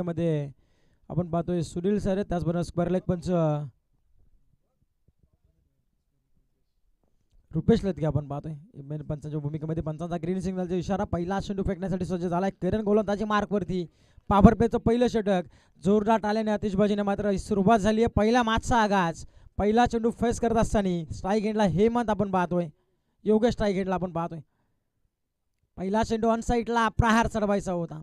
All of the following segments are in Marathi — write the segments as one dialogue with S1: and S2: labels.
S1: मध्ये आपण पाहतोय सुनील सर आहेत, त्याचबरोबर स्क्वेअर लेग पंच रुपेश लटके आपण पाहतोय. मेन पंचांच्या भूमिकेमध्ये पंचांचा ग्रीन सिग्नलचा इशारा. पहिला चेंडू फेकण्यासाठी सज्ज झालाय करण गोलंदाजी मार्कवरती. पॉवर प्लेचं पहिलं षटक जोरदार आल्याने आतिषबाजीने मात्र सुरुवात झाली आहे. पहिला मॅचचा आगाज. पहिला चेंडू फेस करत असताना स्ट्राईक एंडला हेमंत आपण पाहतोय, योगेश स्ट्राईक एंडला आपण पाहतोय. पहिला चेंडू ऑन साईडला प्रहार चढवायचा होता,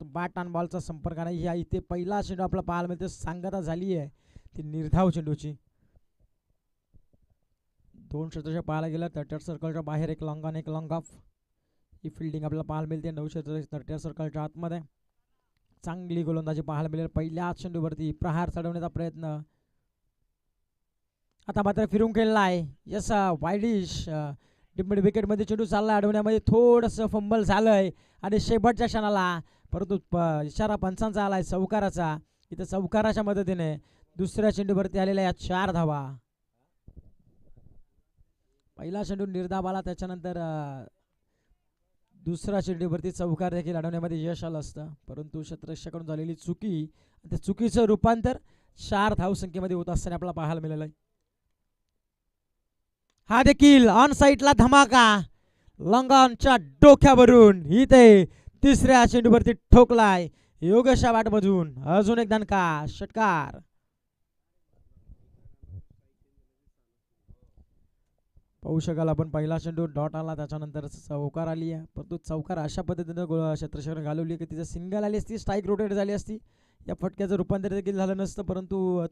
S1: बॅट आणि बॉलचा संपर्क नाही. या इथे पहिला चेंडू आपला पाहायला मिळते. सांगता झाली आहे ती निर्धाव चेंडूची. दोन क्षेत्राच्या पाहायला गेलं तर 30 सर्कलच्या बाहेर एक लॉंग ऑन एक लॉंग ऑफ ही फिल्डिंग आपल्याला पाहायला मिळते. 9 क्षेत्र 30 सर्कलच्या आतमध्ये चांगली गोलंदाजी पाहायला मिळेल. पहिल्या चेंडूवरती प्रहार चढवण्याचा प्रयत्न आता मात्र फिरून केलेला आहे. यस वाईडिश डिमिड विकेटमध्ये चेंडू चालला अडवण्यामध्ये थोडंसं फंबल झालंय आणि शेवटच्या क्षणाला परंतु इशारा पंचांचा आलाय चौकाराचा. इथं चौकाराच्या मदतीने दुसऱ्या चेंडूवरती आलेल्या या 4 धावा. पहिला चेंडू निर्धाव आला, त्याच्यानंतर दुसरा चेंडूवरती चौकार देखील अडवण्यामध्ये यश आलं असतं, परंतु क्षेत्ररक्षकाकडून झालेली चुकी, त्या चुकीचं रूपांतर 4 धावसंख्येमध्ये होत असताना आपल्याला पाहायला मिळालं आहे. हा देखील ऑन साईडला धमाका लॉंगॉनच्या डोक्यावरून इथे तिसऱ्या चेंडूवरती ठोकलाय योगेशच्या बॅटमधून. अजून एक दणका षटकार. पाहू शकाल आपण पहिला चेंडू डॉट आला, त्याच्यानंतर चौकार आली आहे, परंतु चौकार अशा पद्धतीने क्षेत्ररक्षक घालवली की तिचं सिंगल आली असती, स्ट्राईक रोटेट झाली असती, या फटक्याचं रूपांतर देखील झालं नसतं. परंतु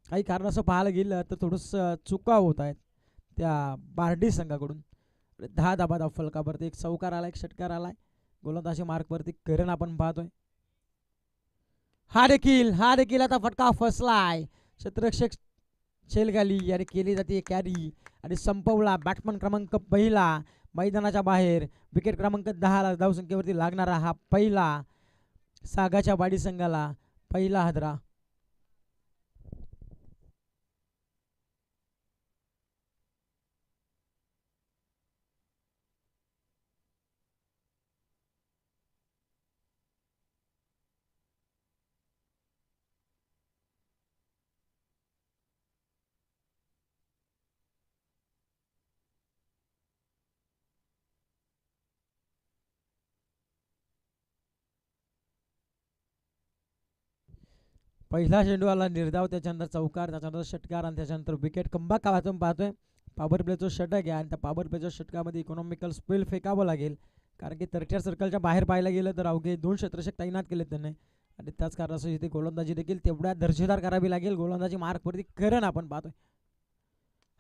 S1: काही कारणास्तव पाहायला गेलं तर थोडंसं चुका होत आहेत त्या बार्डी संघाकडून. 10 धाबा फलकावरती एक चौकार आला, एक षटकार आलाय. गोलंदाजी मार्कवरती करण आपण पाहतोय. हा देखील आता फटका फसलाय. क्षेत्ररक्षक छेलगाली आणि केली जाते कॅरी आणि संपवला बॅट्समन क्रमांक पहिला मैदानाच्या बाहेर. विकेट क्रमांक 10 धावसंख्येवरती लागणारा हा पहिला सागाच्या वाडी संघाला पहिला हादरा. पहिला चेंडू आला निर्धाव, त्याच्यानंतर चौकार, त्याच्यानंतर षटकार आणि त्याच्यानंतर विकेट. कंबॅक कावातून पाहतोय पॉवर प्लेचं षटक आहे आणि त्या पॉवर प्लेच्या षटकामध्ये इकॉनॉमिकल स्पेल फेकावं लागेल, कारण की 30 सर्कलच्या बाहेर पाहायला गेलं तर अवघे 2 क्षेत्ररक्षक तैनात केले त्यांनी आणि त्याच कारणास्तव इथे गोलंदाजी देखील तेवढ्या दर्जेदार करावी लागेल. गोलंदाजी मार्कवरती करण आपण पाहतोय.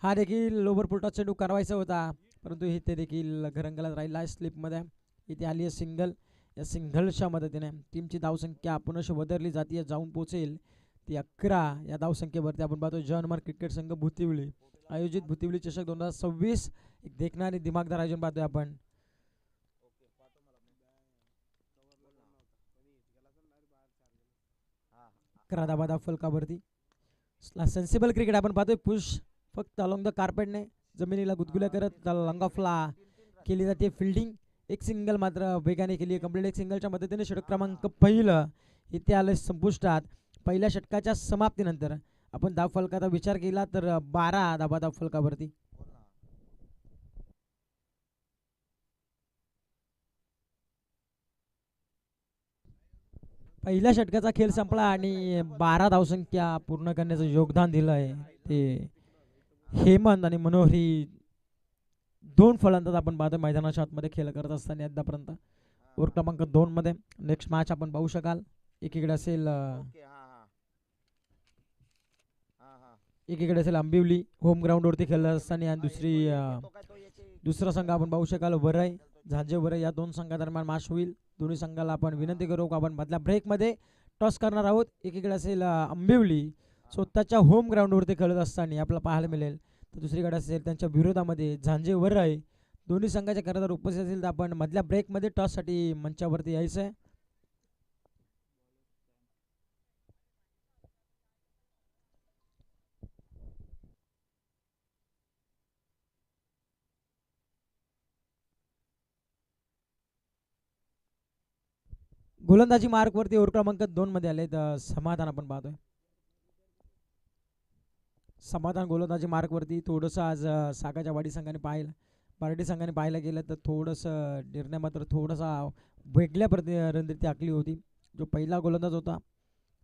S1: हा देखील लोवर पुलटा चेंडू करावायचा होता, परंतु इथे देखील घरंगलात राहिला आहे स्लिपमध्ये. इथे आली आहे सिंगल. या सिंगलच्या मदतीने टीमची धावसंख्या पुनश बदलली जाते, जाऊन पोहोचेल ती 11 या धावसंख्येवरती. आपण पाहतो जॉनमार्क क्रिकेट संघ भुतिवली आयोजित भुतिवली चषक 2026 एक देखणा आणि दिमागदार आयोजन पाहतोय आपण. 11 धाबा फलकावरती सेन्सिबल क्रिकेट आपण पाहतोय. पुश फक्त अलॉंग द कार्पेटने जमिनीला गुदगुल्या करत लॉंग ऑफला केली जाते फिल्डिंग. एक सिंगल मात्र वेगाने केली आहे कंप्लीट. एक सिंगलच्या मदतीने षटक क्रमांक पहिलं इथे आलं संपुष्टात. पहिल्या षटकाच्या समाप्तीनंतर आपण धाव फलकाचा विचार केला तर 12 धाबा धाव फलकावरती. पहिल्या षटकाचा खेळ संपला आणि 12 धावसंख्या पूर्ण करण्याचं योगदान दिलं आहे ते हेमंत आणि मनोहरी 2 फलंदाज आपण पाहतो मैदानाच्या आतमध्ये खेळ करत असताना आतापर्यंत. ओव्हर क्रमांक 2 मध्ये नेक्स्ट मॅच आपण पाहू शकाल. एकीकडे असेल आंबिवली होम ग्राउंडवरती खेळत असताना आणि दुसरा संघ आपण पाहू शकाल वरई झांजे वरई. या 2 संघादरम्यान मॅच होईल. दोन्ही संघाला आपण विनंती करू आपण मधल्या ब्रेकमध्ये टॉस करणार आहोत. एकीकडे असेल आंबिवली स्वतःच्या होम ग्राउंडवरती खेळत असताना आपल्याला पाहायला मिळेल, तर दुसरीकडे असेल त्यांच्या विरोधामध्ये झांजे वरई. दोन्ही संघाच्या करता उपस्थित असेल तर आपण मधल्या ब्रेकमध्ये टॉससाठी मंचावरती यायचं आहे. गोलंदाजी मार्कवरती ओव्हर क्रमांक 2 मध्ये आले समाधान आपण पाहतोय. समाधान गोलंदाजी मार्कवरती थोडंसं आज सागाच्या वाडी संघाने पाहिलं, पार्टी संघाने पाहायला गेलं तर थोडंसं निर्णय मात्र थोडासा वेगळ्या रणनीती आखली होती. जो पहिला गोलंदाज होता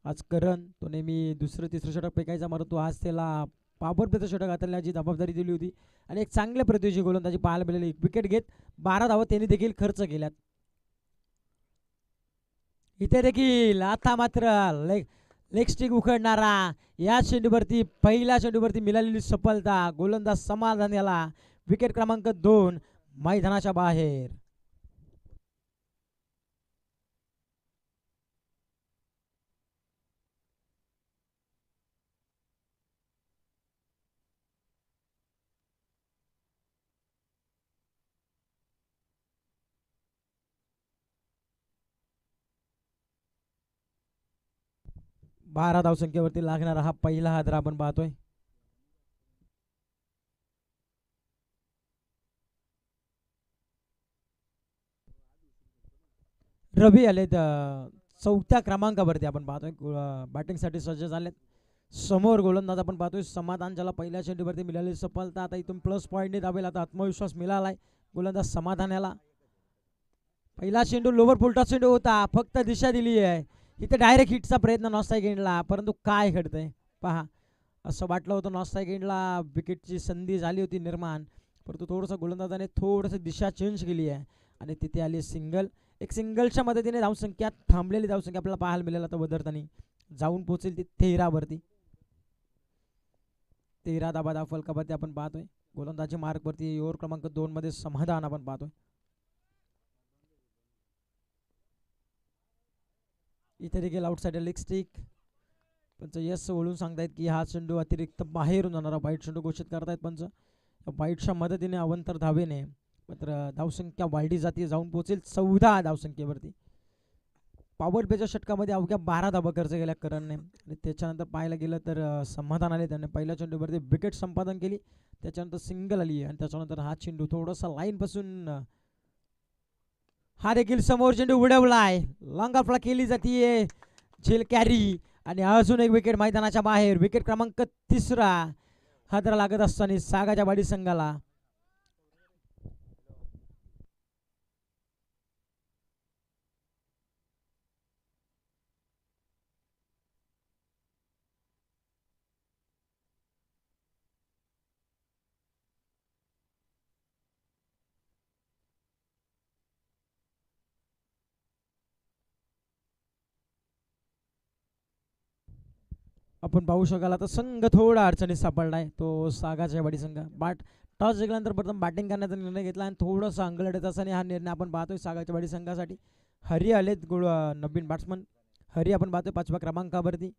S1: आज करण, तो नेहमी दुसरं तिसरं षटक फेकायचा, मात्र तो आज त्याला पॉवर प्लेचं षटक हाताळण्याची जबाबदारी दिली होती आणि एक चांगल्या प्रतीची गोलंदाजी पाहायला मिळाली. एक विकेट घेत 12 धावा त्यांनी देखील खर्च केल्यात. इथे देखील आता मात्र लेग स्टिक उखडणारा या चेंडूवरती, पहिल्या चेंडूवरती मिळालेली सफलता. गोलंदाज समाधान याला विकेट क्रमांक 2 मैदानाच्या बाहेर. बारा धावसंख्येवरती लागणारा हा पहिला हादरा आपण पाहतोय. रवी आले चौथ्या क्रमांकावरती आपण पाहतोय, बॅटिंगसाठी सज्ज झालेत. समोर गोलंदाज आपण पाहतोय समाधान, ज्याला पहिल्या चेंडूवरती मिळालेली सफलता. आता इथून प्लस पॉईंटने धावेल, आता आत्मविश्वास मिळालाय गोलंदाज समाधान याला. पहिला चेंडू लोवर फुलटॉस चेंडू होता, फक्त दिशा दिली आहे. इथे डायरेक्ट हिटचा प्रयत्न नॉस्टाईक एंडला, परंतु काय घडतंय पहा. असं वाटलं होतं नॉस्टाईक एंडला विकेटची संधी झाली होती निर्माण, परंतु थोडंसं गोलंदाजाने थोडंसं दिशा चेंज केली आहे आणि तिथे आली सिंगल. एक सिंगलच्या मदतीने धावसंख्या, थांबलेली धावसंख्या आपल्याला पाहायला मिळेल आता वदरतानी जाऊन पोहोचेल ती 13 वरती. 13 धाबा फलकावरती आपण पाहतोय. गोलंदाजी मार्कवरती ओव्हर क्रमांक 2 मध्ये समाधान आपण पाहतोय. इथे देखील आउटसाइड लेग स्टिक, पंच यस वळून सांगतायत की हा चेंडू अतिरिक्त बाहेरून जाणारा वाईट चेंडू घोषित करतायत पंच. वाईटच्या मदतीने अवंतर धावेने मात्र धावसंख्या वाढली जाते, जाऊन पोहोचेल 14 धावसंख्येवरती. पॉवर प्लेच्या षटकामध्ये अवघ्या 12 धावा खर्च केल्या करणने आणि त्याच्यानंतर पाहायला गेलं तर समाधान आले, त्याने पहिल्या चेंडूवरती विकेट संपादन केली, त्याच्यानंतर सिंगल आली आणि त्याच्यानंतर हा चेंडू थोडासा लाईन पासून, हा देखील समोर चेंडू उडवलाय, लॉंग ऑफला केली जाते झेल कॅरी आणि अजून एक विकेट मैदानाच्या बाहेर. विकेट क्रमांक 3 हादरा लागत असताना सागाच्या वाडी संघाला. आपण पाहू शकाल आता संघ थोडा अडचणीत सापडलाय, तो सागाच्या वाडी संघ. टॉस जिंकल्यानंतर प्रथम बॅटिंग करण्याचा निर्णय घेतला आणि थोडंसं अंगलट येत असताना हा निर्णय आपण पाहतोय सागाच्या वाडी संघासाठी. हरी आलेत नवीन बॅट्समन. हरी आपण पाहतोय 5व्या क्रमांकावरती.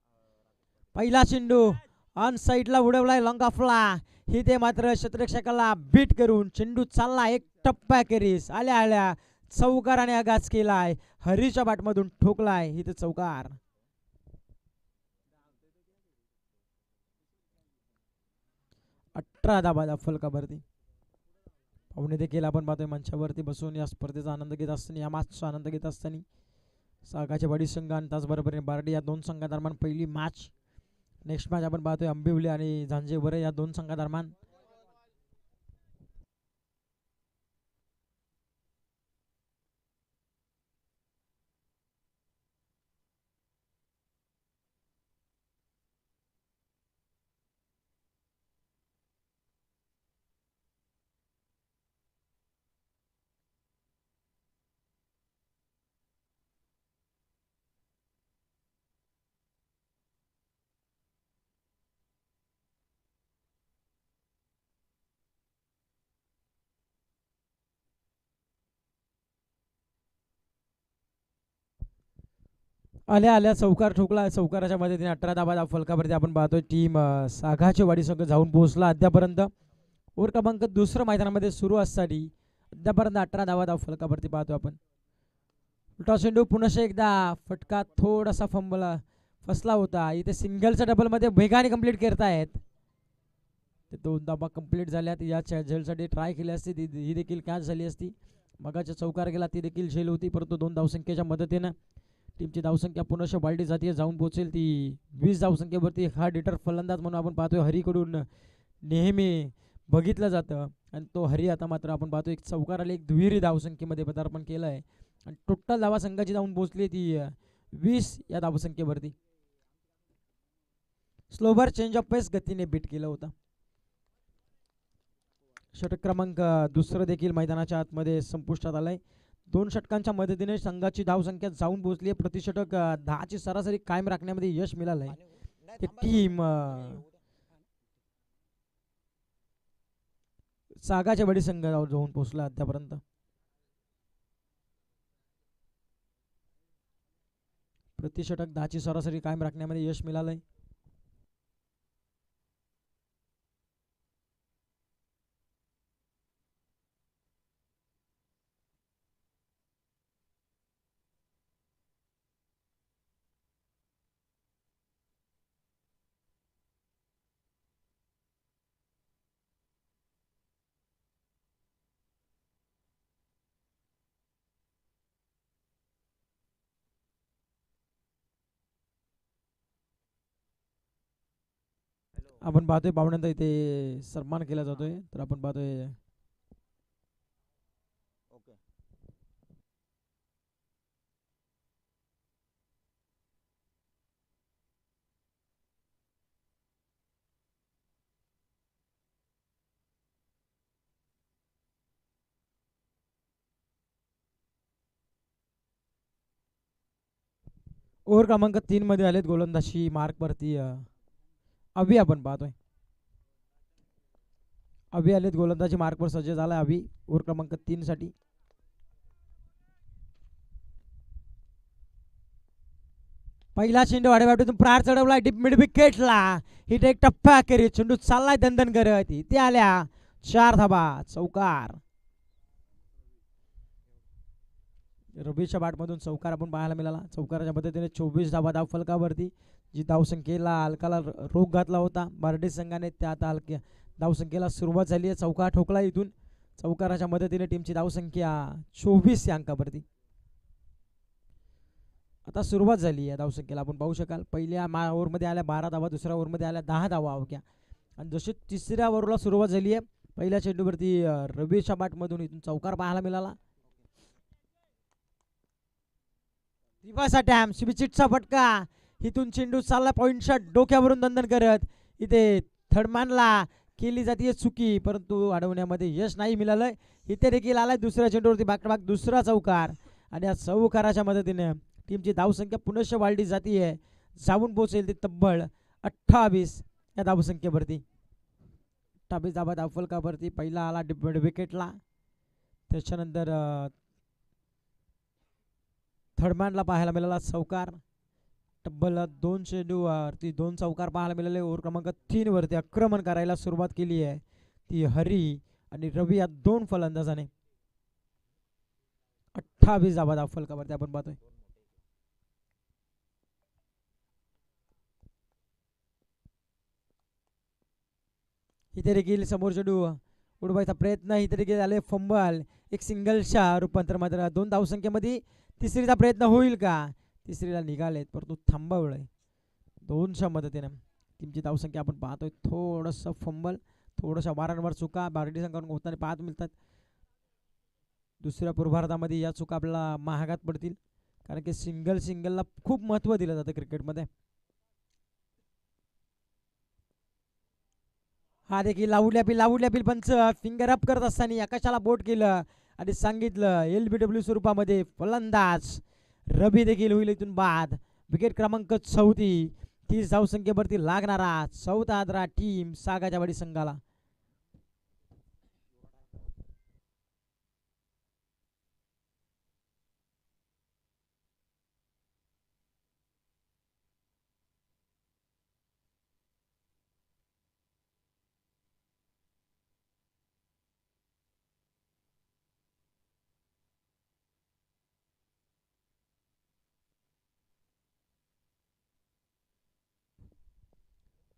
S1: पहिला चेंडू ऑन साईडला उडवलाय लॉंग ऑफला, ही ते मात्र क्षेत्ररक्षकाला बीट करून चेंडू चालला एक टप्प्या केरीस, आल्या आल्या चौकाराने आगाज केलाय, हरीच्या बॅटमधून ठोकलाय, ही ते चौकार. 18 धाबा फलकावरती. पाहुणे देखील आपण पाहतोय मंचावरती बसून या स्पर्धेचा आनंद घेत असताना, या मॅचचा आनंद घेत असताना सागाचे वाडी संघ आणि त्याचबरोबर बार्डी या दोन संघादरम्यान पहिली मॅच. नेक्स्ट मॅच आपण पाहतोय आंबिवली आणि झांजेवरे या दोन संघादरम्यान. आल्या आल्या चौकार ठोकला, चौकाराच्या मदतीने 18 धाबा फलकावरती आपण पाहतोय टीम सागाचे वाडी संघ जाऊन पोहोचला अद्यापर्यंत. ओव्हर क्रमांक 2 मैदानामध्ये सुरू असताना अद्यापर्यंत 18 धाबा फलकावरती पाहतो आपण. उलटा चेंडू पुन्हा एकदा फटका, थोडासा फंबला फसला होता. इथे सिंगलच्या डबलमध्ये वेगाने कंप्लीट करतायत. ते 2 धाबा कंप्लीट झाल्यात. या झेलसाठी ट्राय केली असती, ही देखील कॅच झाली असती. मगाच्या चौकार गेला ती देखील झेल होती, परंतु 2 धावसंख्येच्या मदतीनं टीमची धावसंख्या पुनश्च वाढली जाते, जाऊन पोहोचेल ती 20 धावसंख्येवरती. हा डिटर फलंदाज म्हणून आपण पाहतोय हरीकडून नेहमी बघितलं जातं, आणि तो हरी आता मात्र आपण पाहतो एक चौकार आले, एक दुहेरी धावसंख्येमध्ये पदार्पण केलं आहे, आणि टोटल धावा संघाची जाऊन पोहोचली ती 20 या धावसंख्येवरती. स्लोवर चेंज ऑफ पेस गतीने बीट केलं होतं. षटक क्रमांक दुसरं देखील मैदानाच्या आतमध्ये संपुष्टात आलंय. 2 षटकांच्या मदतीने संघाची धावसंख्या जाऊन पोहोचली आहे. प्रतिषटक 10ची सरासरी कायम राखण्यामध्ये यश मिळालंय. टीम सागाच्या बडी संघ जाऊन पोहोचला आतापर्यंत. प्रतिषटक 10ची सरासरी कायम राखण्यामध्ये यश मिळालंय. आपण पाहतोय पाहुण्यांचा इथे सन्मान केला जातोय, तर आपण पाहतोय ओव्हर क्रमांक 3 मध्ये आलेत गोलंदाजी मार्कवरती अभि. आपण पाहतोय अभि आलेत गोलंदाजी मार्कवर सज्ज झाला अभि ओव्हर क्रमांक 3 साठी. पहिला चेंडू आडेबाटूतून प्रार चढवला, डीप मिड विकेटला. हिट एक टप्पा करीत चेंडू चाललाय दणदण करत, इथे आल्या 4 धाबा, चौकार. रवीच्या बॅटमधून चौकार आपण पाहायला मिळाला. चौकाराच्या पद्धतीने 24 धाबा धाव फलकावरती, जी धावसंख्येला हलकाला रोग घातला होता बार्डी संघाने, त्या आता हलक्या धावसंख्येला सुरुवात झाली आहे. चौकार ठोकला इथून. चौकाराच्या मदतीने टीमची धावसंख्या 24 या अंकावरती आता सुरुवात झाली आहे धावसंख्येला. आपण पाहू शकाल पहिल्या ओव्हरमध्ये आल्या 12 धावा, दुसऱ्या ओव्हरमध्ये आल्या 10 धावा अवघ्या, आणि जशी तिसऱ्या ओव्हरला सुरुवात झाली आहे पहिल्या चेंडूवरती रवीच्या बॅटमधून इथून चौकार पाहायला मिळाला. रिव्हर्स अटॅम्प, स्विचिटचा फटका, इथून चेंडू चालला पॉइंट शॉट डोक्यावरून दंदन करत, इथे थर्डमॅनला केली जाते चुकी, परंतु अडवण्यामध्ये यश नाही मिळालंय. इथे देखील आलाय दुसऱ्या चेंडूवरती बॅक टू बॅक दुसरा चौकार, आणि या चौकाराच्या मदतीने टीमची धावसंख्या पुनश्च वाढली जाते, जाऊन पोहोचेल ती तब्बल 28 या धावसंख्येवरती. 28 धाबा धावफलकावरती. पहिला आला विकेटला, त्याच्यानंतर थर्डमॅनला पाहायला मिळाला चौकार. तब्बल 2 चेंडूवरती 2 चौकार पाहायला मिळाले. ओव्हर क्रमांक 3 वरती आक्रमण करायला सुरुवात केली आहे ती हरी आणि रवी या 2 फलंदाजाने. 28 धाबा धावफलकावरती आपण पाहतोय. इथे देखील समोर चेंडू उडवायचा प्रयत्न, इथे देखील आले फंबल, एक सिंगलच्या रूपांतर मात्र 2 धावसंख्येमध्ये तिसरीचा प्रयत्न होईल का, तिसरीला निघालेत परंतु थांबवलंय 2च्या मदतीने. टीमची धावसंख्या आपण पाहतोय थोडंसं फंबल, थोडंसं वारंवार चुका बार्डी संघाकडून होताना पाहत मिळतात. दुसऱ्या पूर्वार्धामध्ये या चुका आपल्याला महागात पडतील, कारण की सिंगलला खूप महत्त्व दिलं जातं क्रिकेटमध्ये. हा देखील लावूड्यापील पंच फिंगर अप करत असताना आकाशाला बोट केलं आणि सांगितलं LBW स्वरूपामध्ये फलंदाज रवी देखील होईल इथून बाद. विकेट क्रमांक 34, 30 धावसंख्येवरती लागणारा 4था आदरा टीम सागाच्या वाडी संघाला.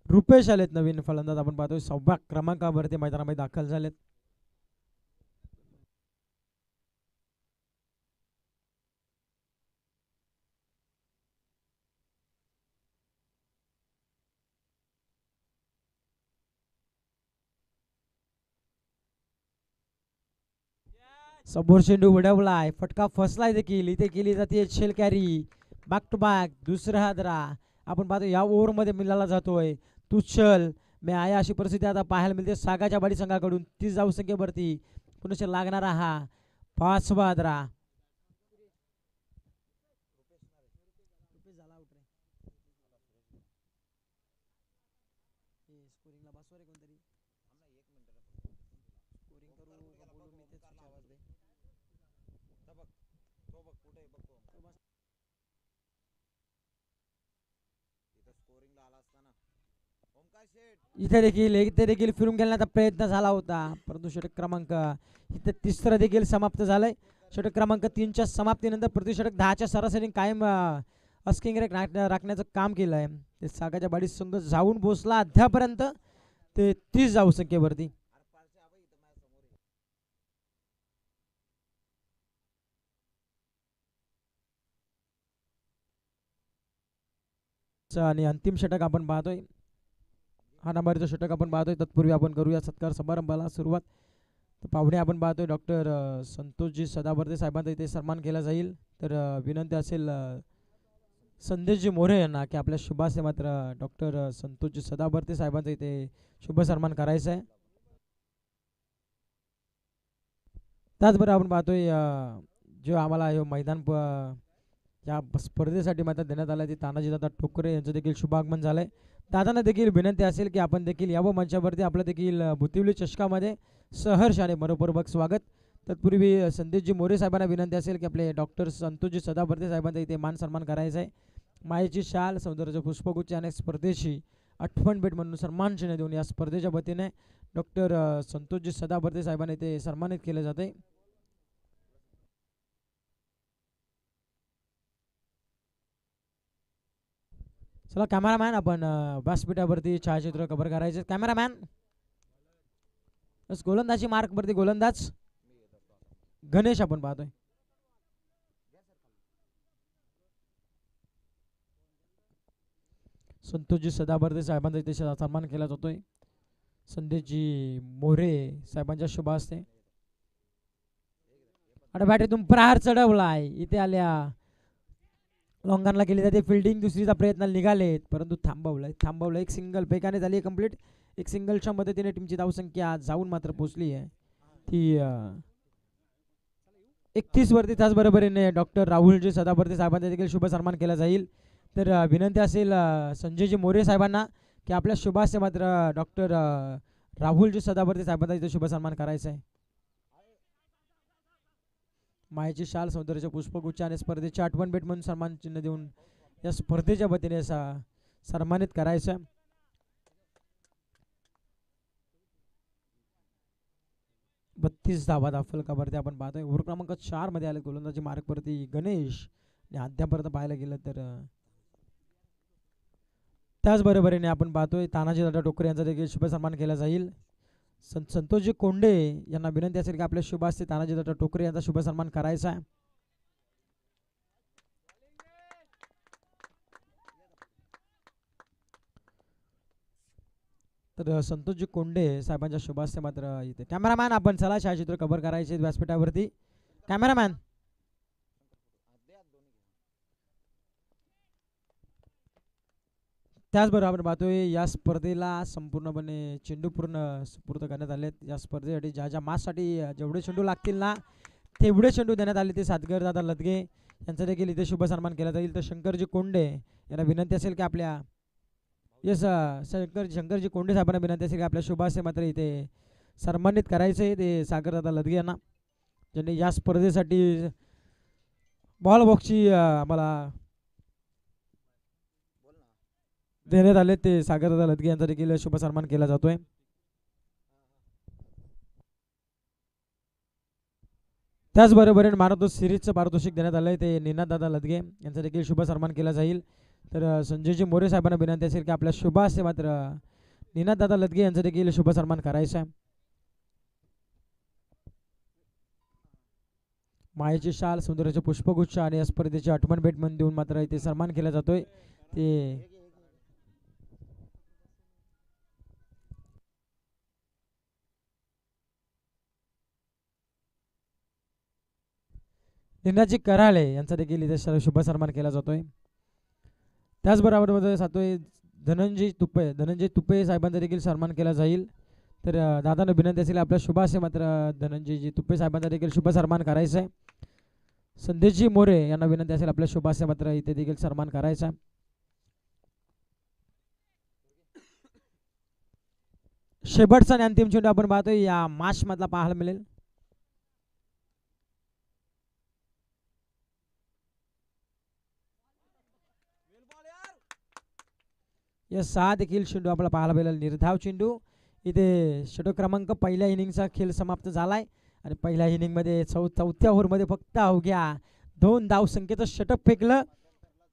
S1: रुपेश आलेत नवीन फलंदाज आपण पाहतोय 6व्या क्रमांकावरती मैदानामध्ये दाखल झालेत. समोर चेंडू उडवलाय, फटका फसलाय देखील. इथे केली जाते शेल कॅरी, बॅक टू बॅक दुसरा हादरा आपण पाहतो या ओव्हरमध्ये मिळाला जातोय. तुच्छल मे आया अशी परिस्थिती आता पाहायला मिळते सागाच्या बाडी संघाकडून. 30 धावसंख्येवरती पुन्हा लागणारा हा 5वा हादरा. इथे देखील फिरून गेल्याचा प्रयत्न झाला होता, परंतु षटक क्रमांक इथे तिसरं देखील समाप्त झालंय. षटक क्रमांक 3च्या समाप्तीनंतर प्रतिषटक 10च्या सरासरी कायम अस्किंग रेट राखण्याचं काम केलंय. ते सागाच्या बाडी संघ जाऊन पोहोचला अद्यापर्यंत ते 30 धावसंख्येवरती. आणि अंतिम षटक आपण पाहतोय, हा नंबरचं षटक आपण पाहतोय. तत्पूर्वी आपण करूया सत्कार समारंभाला सुरुवात. तर पाहुणे आपण पाहतोय डॉक्टर संतोषजी सदावर्ते साहेबांचा इथे सन्मान केला जाईल. तर विनंती असेल संदेशजी मोरे यांना की आपल्या शुभासे मात्र डॉक्टर संतोषजी सदावर्ते साहेबांचा इथे शुभ सन्मान करायचा आहे. त्याचबरोबर आपण पाहतोय जो आम्हाला हे मैदान या स्पर्धेसाठी मैदान देण्यात आलं ते तानाजी दादा टोकरे यांचं देखील शुभागमन झालंय. दादांना देखील विनंती असेल की आपण देखील यावं मंचावरती. आपलं देखील बुतिवली चषकामध्ये सहर्ष आणि मनपूर्वक स्वागत. तत्पूर्वी संदेशजी मोरे साहेबांना विनंती असेल की आपले डॉक्टर संतोषजी सदावर्ते साहेबांचा इथे मान सन्मान करायचा आहे. मायेची शाल, सौंदर्याचे पुष्पगुच्छ आणि स्पर्धेची आठवण भेट म्हणून सन्मान चिन्ह देऊन या स्पर्धेच्या वतीने डॉक्टर संतोषजी सदावर्ते साहेबांना इथे सन्मानित केले जाते. चला कॅमेरामॅन आपण व्यासपीठावरती छायाचित्र कव्हर करायचे. कॅमेरामॅन बस गोलंदाजी मार्कवरती गोलंदाज गणेश आपण पाहतोय. संतोषजी सदावर्ते साहेबांचा इथे सन्मान केला जातोय. संदेशजी मोरे साहेबांच्या शुभ हस्ते आणि बॅटीतून प्रहार चढवलाय. इथे आल्या लॉंगनला केली जाते फिल्डिंग. दुसरीचा प्रयत्न निघालेत परंतु थांबवलं. एक सिंगल बेकाने झाली कंप्लीट. एक सिंगलच्या मदतीने टीमची धावसंख्या जाऊन मात्र पोहोचली आहे ती 31 वरती. त्याचबरोबरीने डॉक्टर राहुलजी सदावर्ते साहेबांचा देखील शुभ सन्मान केला जाईल. तर विनंती असेल संजयजी मोरे साहेबांना की आपल्या शुभासे मात्र डॉक्टर राहुलजी सदावर्ते साहेबांचा इथे शुभ सन्मान करायचा आहे. मायेची शाल, सौंदर्याचे पुष्पगुच्छ आणि स्पर्धेची आठवण भेट म्हणून सन्मान चिन्ह देऊन या स्पर्धेच्या वतीने सन्मानित करायचं. बत्तीस धावा फलकावरती आपण पाहतोय. ओव्हर क्रमांक 4 मध्ये आले गोलंदाजी मार्कवरती गणेश. आणि अद्यापर्यंत पाहायला गेलं तर त्याचबरोबरीने आपण पाहतोय तानाजी दादा टोकरे यांचा देखील शुभ सन्मान केला जाईल. संतोषजी कोंडे यांना विनंती असेल की आपल्या शुभ हस्ते तानाजी दादा टोकरे यांचा शुभ सन्मान करायचा आहे. तर संतोषजी कोंडे साहेबांच्या शुभ हस्ते मात्र इथे कॅमेरामॅन आपण चला छायाचित्र कव्हर करायचे व्यासपीठावरती. कॅमेरामॅन त्याचबरोबर आपण पाहतोय या स्पर्धेला संपूर्णपणे चेंडू पूर्ण सुपूर्द करण्यात आले. या स्पर्धेसाठी ज्या माससाठी जेवढे चेंडू लागतील ना तेवढे चेंडू देण्यात आले. ते सातगर दादा लदगे यांचा देखील इथे शुभ सन्मान केला जाईल. तर शंकरजी कोंडे यांना विनंती असेल की आपल्या शंकरजी कोंडे साहेबांना विनंती असेल की आपल्या शुभासे मात्र इथे सन्मानित करायचे ते सागरदादा लदगे यांना, ज्यांनी या स्पर्धेसाठी बॉल बॉक्सची आम्हाला देण्यात आले. ते सागरदादा लदगे यांचा देखील शुभ सन्मान केला जातोय. त्याचबरोबरीने मानवतो सिरीजचं पारितोषिक देण्यात आलं आहे. ते निनादादा लदगे यांचा देखील शुभ सन्मान केला जाईल. तर संजयजी मोरे साहेबांना विनंती असेल की आपल्या शुभ हस्ते मात्र निनादादा लदगे यांचा देखील शुभ सन्मान करायचा आहे. मायेची शाल, सौंदर्याचे पुष्पगुच्छ आणि या स्पर्धेची आठवण भेट म्हणून देऊन मात्र इथे सन्मान केला जातोय. ते निनाजी कराळे यांचा देखील इथे शुभ सन्मान केला जातोय. त्याचबरोबर सातोय धनंजय तुपे साहेबांचा देखील सन्मान केला जाईल. तर दादांना विनंती असेल आपल्या शुभाशय मात्र धनंजयजी तुपे साहेबांचा देखील शुभ सन्मान करायचा आहे. संदेशजी मोरे यांना विनंती असेल आपल्या शुभाशय मात्र इथे देखील सन्मान करायचा. शेवटचा आणि अंतिम चेंडू आपण पाहतोय या मॅच मधला पाहायला मिळेल. या 6 देखील चेंडू आपल्याला पाहायला मिळेल. निर्धाव चेंडू. इथे षटक क्रमांक पहिल्या इनिंगचा खेळ समाप्त झालाय आणि पहिल्या इनिंगमध्ये चौथ्या ओव्हरमध्ये फक्त अवघ्या 2 धावसंख्येचं षटक फेकलं.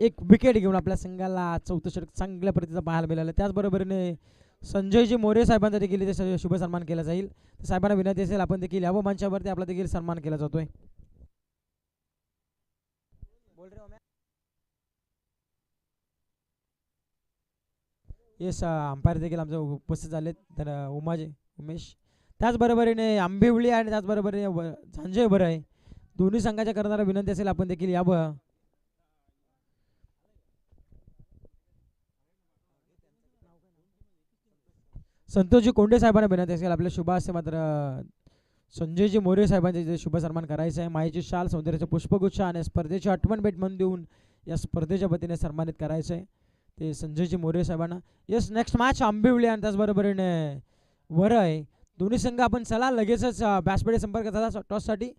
S1: एक विकेट घेऊन आपल्या संघाला चौथं षटक चांगल्या पद्धतीचं पाहायला मिळालं. त्याचबरोबरीने संजयजी मोरे साहेबांचा देखील इथे शुभ सन्मान केला जाईल. साहेबांना विनंती असेल आपण देखील यावं मंचावरती आपला देखील सन्मान केला जातोय. येस अंपायर देखील आमचे उपस्थित झालेत. तर उमेश त्याचबरोबरीने आंबिवली आणि त्याचबरोबरीने झांजे बरं आहे दोन्ही संघाच्या करणारा विनंती असेल आपण देखील यावं. संतोषजी कोंडे साहेबांना विनंती असेल आपल्या शुभ हस्ते मात्र संजयजी मोरे साहेबांचे शुभ सन्मान करायचं आहे. मायेची शाल सौंदर्याचे पुष्पगुच्छ आणि स्पर्धेची आठवण भेट म्हणून देऊन या स्पर्धेच्या वतीने सन्मानित करायचं आहे ते संजयजी मोरे साहेबांना. येस नेक्स्ट मॅच आंबिवली आणि त्याचबरोबरीने वरय दोन्ही संघ आपण चला लगेचच व्यासपीठ संपर्क झाला टॉससाठी.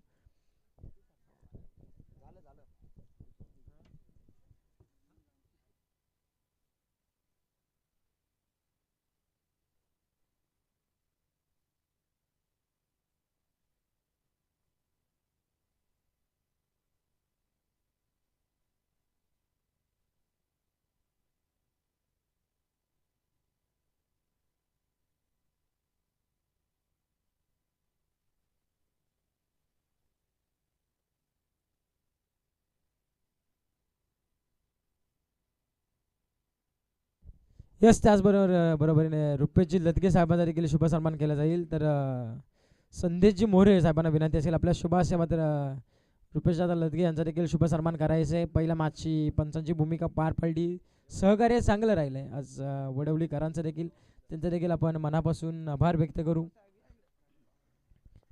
S1: यस त्याचबरोबर बरोबरीने रुपेशजी लदगे साहेबांचा देखील शुभ सन्मान केला जाईल. तर संदेशजी मोरे साहेबांना विनंती असेल आपल्या शुभाशय मात्र रुपेशदादा लदगे यांचा देखील शुभ सन्मान करायचं आहे. पहिल्या मॅचची पंचांची भूमिका पार पडली. सहकार्य चांगलं राहिलं आहे आज वडवलीकरांचं देखील त्यांचं देखील आपण मनापासून आभार व्यक्त करू.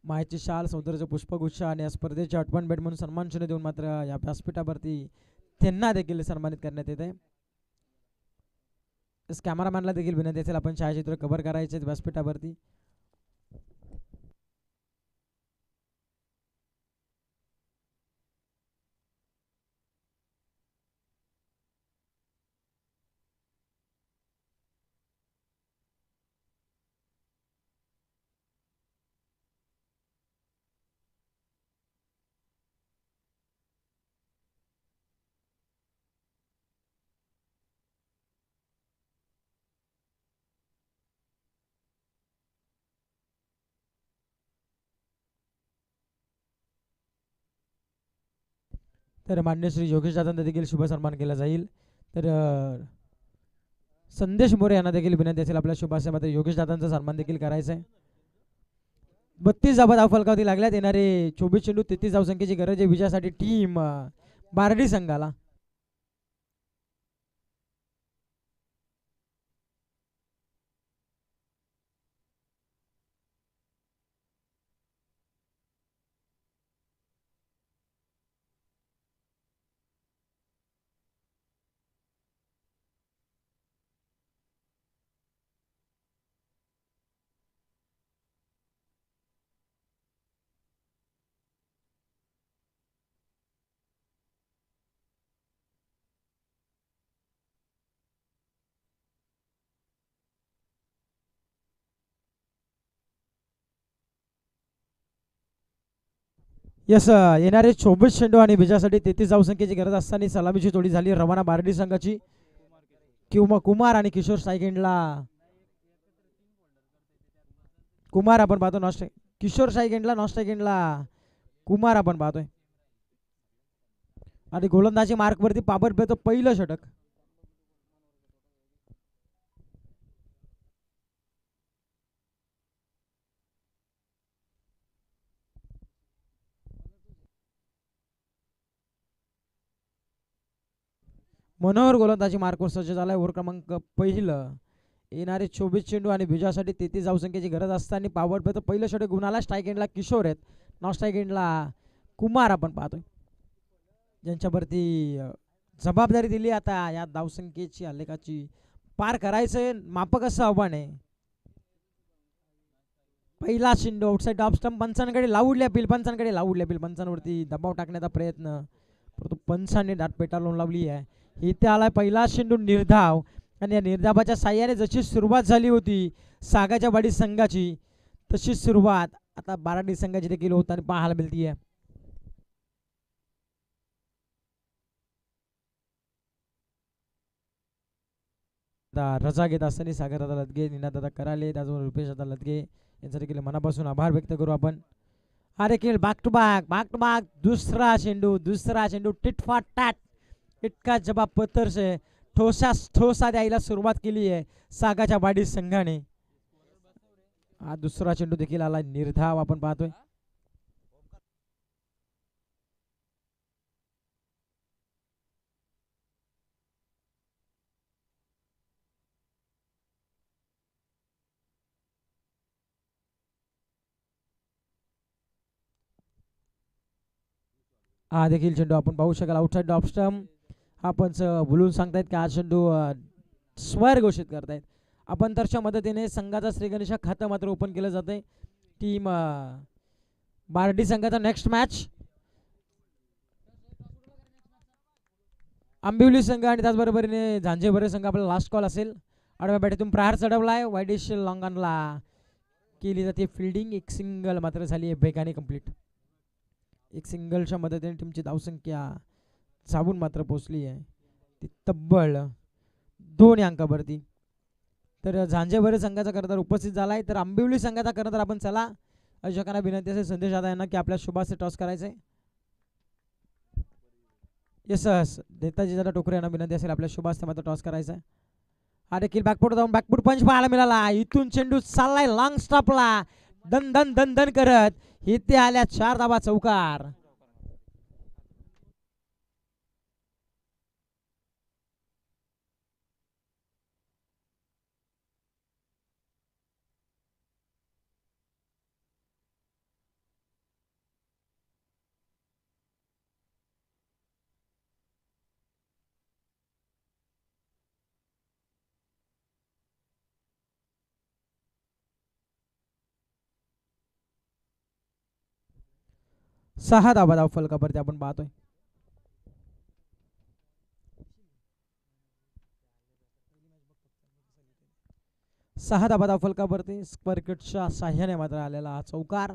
S1: मायेची शाल सौंदर्याचं पुष्पगुच्छ आणि या स्पर्धेची आठवण भेट म्हणून सन्मान चिन्ह देऊन मात्र या व्यासपीठावरती त्यांना देखील सन्मानित करण्यात येत आहे. कॅमेरामॅनला देखील विनंती असेल आपण छायाचित्र कव्हर करायचे व्यासपीठावरती. तर मान्य श्री योगेश दादांना देखील शुभ सन्मान केला जाईल. तर संदेश मोरे यांना देखील विनंती असेल आपल्या शुभाशयामध्ये योगेश दादांचा सन्मान देखील करायचा आहे. 32 धाव फलकावरती लागल्यात. येणारे 24 चेंडू 33 धावसंख्येची गरज आहे विजयासाठी टीम बार्डी संघाला. यस येणारे 24 चेंडू आणि विजयासाठी 33 धावसंख्येची गरज असताना सलामीची जोडी झाली रवाना बार्डी संघाची. किंवा कुमार आणि किशोर सायगेंडला कुमार आपण पाहतो नॉस्ट किशोर सायगेंडला नॉस्ट सायगेंडला कुमार आपण पाहतोय आणि गोलंदाजी मार्कवरती पाबर पेतो पहिलं षटक. मनोहर गोलंदाजी मार्कवर सज्ज झालाय. ओव्हर क्रमांक पहिलं. येणारे 24 चेंडू आणि विजयासाठी 33 धावसंख्येची गरज असताना पॉवर प्ले पहिलं षटक गुणाला. स्ट्राईक एंडला किशोर आहेत. नॉन स्ट्राईक एंडला कुमार आपण पाहतोय, ज्यांच्यावरती जबाबदारी दिली आता या धावसंख्येची आलेखाची पार करायचंय. मापक असं आव्हान आहे. पहिला चेंडू आउटसाइड ऑफ स्टंप. पंचांकडे लावूडल्या अपील, पंचांकडे लावूडल्या अपील. पंचांवरती दबाव टाकण्याचा प्रयत्न, परंतु पंचांनी दाटपेटा लावून लावली आहे. इथे आलाय पहिला चेंडू निर्धाव आणि या निर्धावाच्या साह्याने जशी सुरुवात झाली होती सागाच्या वाडी संघाची तशी सुरुवात आता बाराडी संघाची देखील होताना पाहायला मिळतीये. रजा घेत असताना सागरदादा लदगे, निनादादा कराले, त्याचबरोबर रुपेश दादा लदगे यांचा देखील मनापासून आभार व्यक्त करू आपण. हा देखील बॅक टू बॅक दुसरा चेंडू टिट फॉर टॅट. इतका जबाब पत्थर से ठोसा द्यायला सुरुवात केली आहे सागाच्या वाडी संघाने. हा दुसरा चेंडू देखील आला निर्धाव आपण पाहतोय. हा देखील चेंडू आपण पाहू शकाल आउटसाइड ऑफ स्टंप. आपण बोलून सांगतायत की हा चेंडू स्वर घोषित करतायत. आपण तरच्या मदतीने संघाचा श्रीगणेशा खातं मात्र ओपन केलं जाते. टीम बार्डी संघाचा नेक्स्ट मॅच आंबिवली संघ आणि त्याचबरोबरीने झांजेभरे संघ आपला लास्ट कॉल असेल. आडव्या बॅटीतून प्रहार चढवलाय. वाईडिश लॉंगनला केली जाते फिल्डिंग. एक सिंगल मात्र झाली आहे बेगाने कंप्लीट. एक सिंगलच्या मदतीने टीमची धावसंख्या साबून मात्र पोहोचली आहे ती तब्बल 2 अंकावरती. तर झांजेभरे संघाचा करदार उपस्थित झालाय. तर आंबिवली संघाचा करदार आपण चला अशोकांना विनंती असेल संदेश दादा यांना की आपल्या शुभाचे टॉस करायचे. येस नेताजी दादा टोकरे यांना विनंती असेल आपल्या शुभास्ते मात्र टॉस करायचा. हा देखील बॅकफूट जाऊन बॅकफूट पंच पाहायला मिळाला. इथून चेंडू चाललाय लॉंग स्टॉपला दन दन दन दन करत इथे आल्या 4 धावा चौकार. सहा धावा धाव फलकावरती आपण पाहतोय. सहा धावा धाव फलकावरती स्क्वेअर किटच्या साह्याने मात्र आलेला हा चौकार.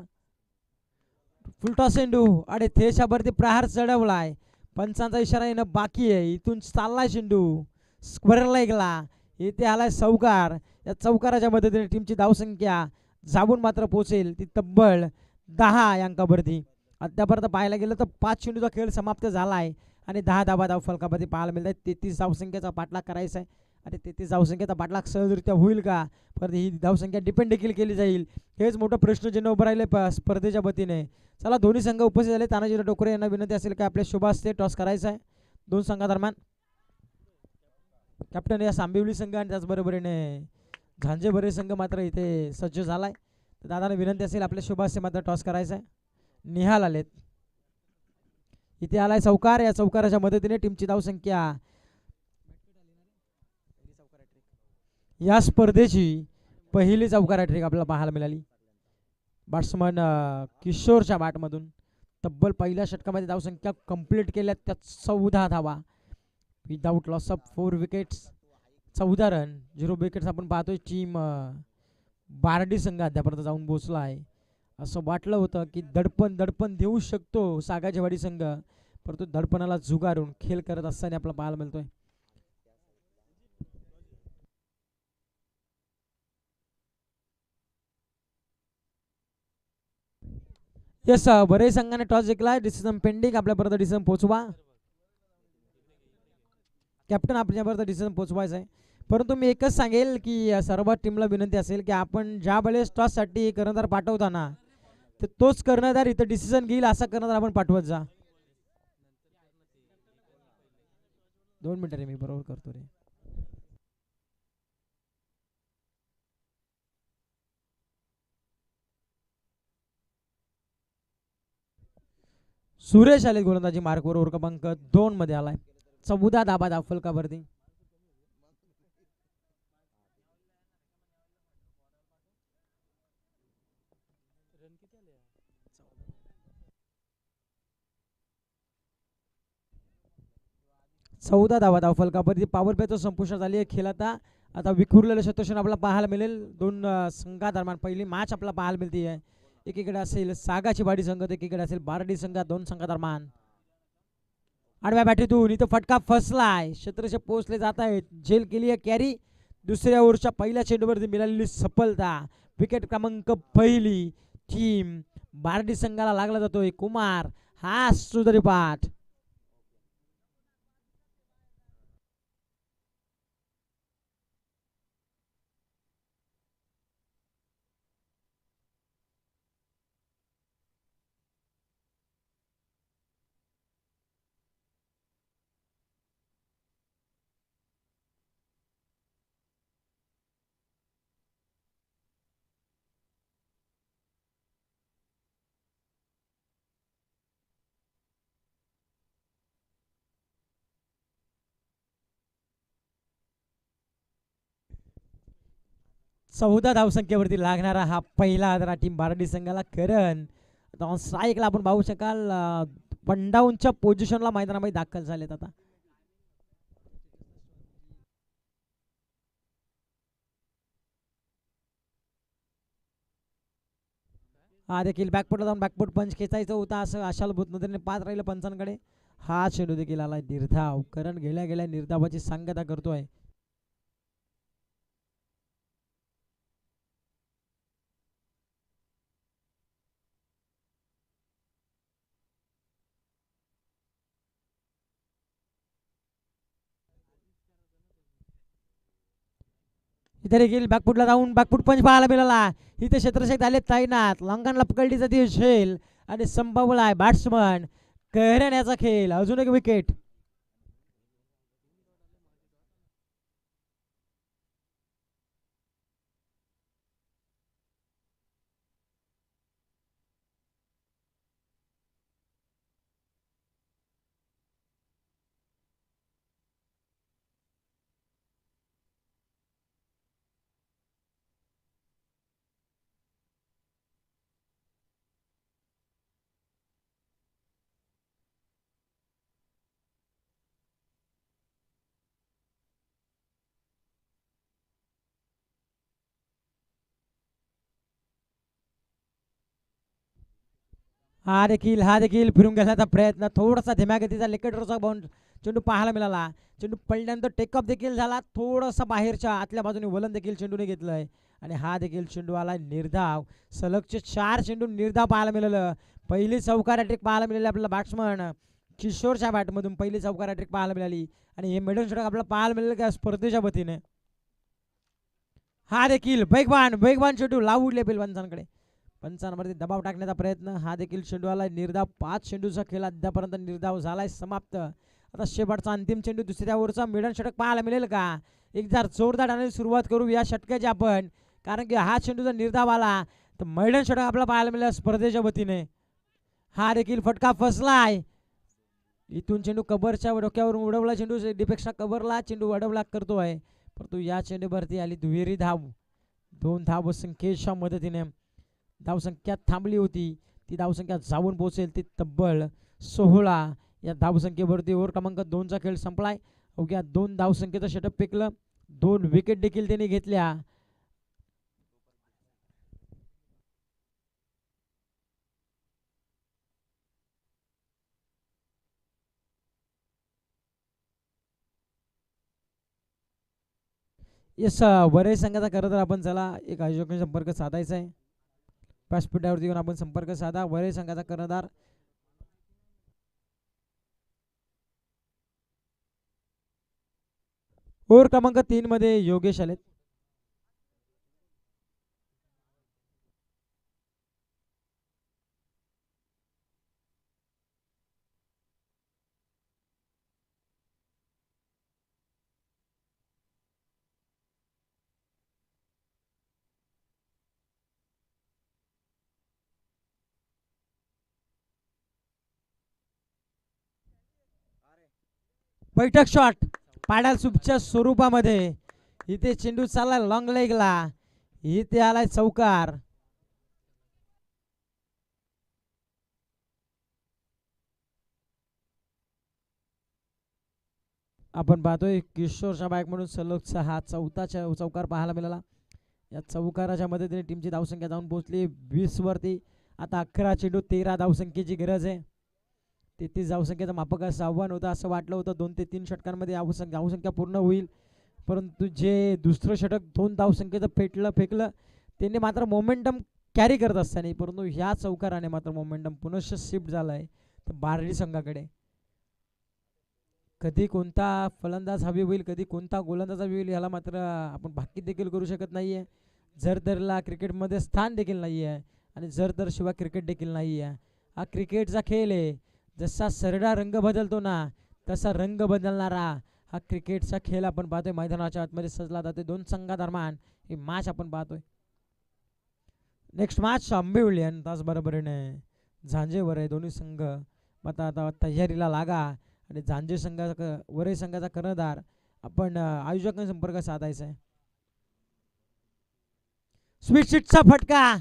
S1: फुलटॉस चेंडू आणि थेशावरती प्रहार चढवलाय. पंचांचा इशारा येणं बाकी आहे. इथून चाललाय चेंडू स्क्वेअर लेगला. इथे आलाय चौकार. या चौकाराच्या मदतीने टीमची धावसंख्या जाऊन मात्र पोहोचेल ती तब्बल 10 अंकावरती. अद्यापर्यंत पाहायला गेलं तर 5 चेंडूचा खेळ समाप्त झाला आहे आणि 10 धावा धाव फलकावरती पाहायला मिळत आहेत. 33 धावसंख्येचा पाठलाग करायचा आहे आणि 33 धावसंख्येचा पाठलाग सहजरित्या होईल का, परत ही धावसंख्या डिपेंड देखील केली जाईल. हेच मोठं प्रश्नचिन्ह उभं राहिले स्पर्धेच्या वतीने. चला दोन्ही संघ उपस्थित झाले. तानाजीराव टोकरे यांना विनंती असेल की आपल्या शुभास्ते टॉस करायचा आहे दोन संघादरम्यान. कॅप्टन या आंबिवली संघ आणि त्याचबरोबरीने झांजेभरे संघ मात्र इथे सज्ज झालाय. तर दादाने विनंती असेल आपल्या शुभास्ते मात्र टॉस करायचा आहे. निहाल आलेत. इथे आलाय चौकार. या चौकाराच्या मदतीने टीमची धावसंख्या या स्पर्धेची पहिली चौकार हॅट्रिक आपल्याला पाहायला मिळाली. बॅट्समन किशोरच्या बॅटमधून तब्बल पहिल्या षटकामध्ये धावसंख्या कंप्लीट केल्या त्या 14 धावा without loss of 4 wickets. 14 run 0 wickets आपण पाहतोय. टीम बार्डी संघ अद्यापर्यंत जाऊन पोहोचला आहे. असं वाटलं होतं की दडपण देऊ शकतो सागाजेवाडी संघ, परंतु दडपणाला झुगारून खेळ करत असताना आपल्याला पाहायला मिळतोय. येस बरे संघाने टॉस जिंकलाय. Decision pending. आपल्यापर्यंत डिसिजन पोहोचवा. कॅप्टन आपल्यापर्यंत डिसिजन पोहोचवायचं आहे. परंतु मी एकच सांगेल की सर्व टीमला विनंती असेल की आपण ज्या वेळेस टॉससाठी कर्णधार पाठवताना तर तोच कर्णधार इथं डिसिजन घेईल असा कर्णधार आपण पाठवत जा. 2 मिनिटं रे, मी बरोबर करतो रे. सुरेश आले गोलंदाजी मार्कवर, ओव्हर क्रमांक 2 मध्ये आलाय. 14 धाबा फलकावरती. चौदा धावा फलकावरती. पॉवर प्ले तो संपुष्टात झाली आहे. खेळ आता आता विखुरलेलं क्षेत्रक्षण आपल्याला पाहायला मिळेल. दोन संघादरम्यान पहिली मॅच आपल्याला पाहायला मिळते आहे. एकीकडे असेल सागाची बाडी संघ, एकीकडे असेल बारडी संघ. दोन संघादरम्यान आडव्या बॅटीतून इथं फटका फसलाय. क्षेत्रक्षक पोहोचले जात आहेत. झेल केली आहे कॅरी. दुसऱ्या ओव्हरच्या पहिल्या चेंडूवरती मिळालेली सफलता. विकेट क्रमांक पहिली टीम बारडी संघाला लागला जातोय. कुमार हा सुंदरी पाठ. चौदा धावसंख्येवरती लागणारा हा पहिला आदरा टीम बारडी संघाला. करण स्ट्राईकला आपण पाहू शकाल. पंडाऊनच्या पोझिशनला मैदानामध्ये दाखल झालेत आता. हा देखील बॅकफुटला जाऊन बॅकफुट पंच खेचायचा होता असं आशाला भूत नजरेने पाहत राहिलं पंचांकडे. हा चेंडू देखील आला निर्धाव. करण गेल्या गेल्या निर्धावाची सांगता करतोय. इथे देखील बॅकफुटला जाऊन बॅकफुट पंच पाहायला मिळाला. इथे क्षेत्रशेख झाले ताईनाथ. लॉंगनला पकडली जाते झेल आणि संभावलाय बॅट्समन. करण याचा खेळ. अजून एक विकेट. हा देखील फिरून घेण्याचा प्रयत्न. थोडासा धीम्या गतीचा लेकटरचा बाउंड चेंडू पाहायला मिळाला. चेंडू पडल्यानंतर टेकअप देखील झाला. थोडासा बाहेरच्या आतल्या बाजूने वलन देखील चेंडूने घेतलंय आणि हा देखील चेंडू आला निर्धाव. सलगचे 4 चेंडू निर्धाव पाहायला मिळालं. पहिली चौकार ट्रिक पाहायला मिळाली आपल्याला. बॅट्समन किशोरच्या बॅटमधून पहिली चौकार ट्रिक पाहायला मिळाली आणि हे मेडल षटक आपल्याला पाहायला मिळालं का स्पर्धेच्या वतीने. हा देखील वेगवान चेंडू लावू उडले पंचांकडे. पंचांवरती दबाव टाकण्याचा प्रयत्न. हा देखील चेंडू आला निर्धाव. 5 चेंडूचा खेळ अद्यापर्यंत निर्धाव झालाय समाप्त. आता शेवटचा अंतिम चेंडू दुसऱ्या ओव्हरचा मिडन षटक पाहायला मिळेल का. एक जर जोरदार आणि सुरुवात करू या षटकाची आपण, कारण की हा चेंडू जर निर्धाव आला तर मैदान षटक आपल्याला पाहायला मिळेल स्पर्धेच्या वतीने. हा देखील फटका फसलाय. इथून चेंडू कबरच्या डोक्यावरून उडवला. चेंडू डिपेक्षा कबरला चेंडू अडवला करतोय, परंतु या चेंडूवरती आली दुहेरी धाव. 2 धाव संख्येच्या मदतीने धावसंख्या थांबली होती. ती धावसंख्या जाऊन पोहोचेल ती तब्बल 16. या धावसंख्येवरती ओव्हर क्रमांक 2चा खेळ संपलाय. अवघ्या 2 धावसंख्येचं षटक पेकलं. 2 विकेट देखील त्यांनी घेतल्या. येस, वरळी संघाचा खरं तर आपण चला एक आयोजकांशी संपर्क साधायचा आहे. व्यासपीठावरती येऊन आपण संपर्क साधा. वरळी संघाचा कर्णधार ओव्हर क्रमांक 3 मध्ये योगेश आलेत. बैठक शॉट पाडाल सूपच्या स्वरूपामध्ये. इथे चेंडू चालला लॉंग लेगला, इथे आलाय चौकार. आपण पाहतोय किशोरच्या बॅक म्हणून सलगचा हा चौथा चौकार पाहायला मिळाला. या चौकाराच्या मदतीने टीमची धावसंख्या जाऊन पोहोचली 20 वरती. आता 11 चेंडू 13 धावसंख्येची गरज आहे. 33 धावसंख्येचं मापक असं आव्हान होतं. असं वाटलं होतं 2 ते 3 षटकांमध्ये धावसंख्या पूर्ण होईल, परंतु जे दुसरं षटक 2 धावसंख्येचं फेकलं त्यांनी मात्र मोमेंटम कॅरी करत असताना, परंतु ह्या चौकाराने मात्र मोमेंटम पुनश्च शिफ्ट झाला आहे तर बारडी संघाकडे. कधी कोणता फलंदाज हवी होईल, कधी कोणता गोलंदाज हवी होईल याला मात्र आपण भाकीत देखील करू शकत नाही आहे. जरदरला क्रिकेटमध्ये स्थान देखील नाही आहे आणि जरदर शिवाय क्रिकेट देखील नाही आहे. हा क्रिकेटचा खेळ आहे. जसा सरडा रंग बदलतो ना, तसा रंग बदलणारा हा क्रिकेटचा खेळ आपण पाहतोय. मैदानाच्या आतमध्ये सजला जातोय. 2 संघादरम्यान ही मॅच आपण पाहतोय. नेक्स्ट मॅच आंबिवली आणि त्याचबरोबरीने झांजेवर आहे. दोन्ही संघ आता तयारीला लागा आणि झांजे संघाचा वरई संघाचा कर्णधार आपण आयोजकांना संपर्क साधायचा आहे. स्वीट शीटचा फटका,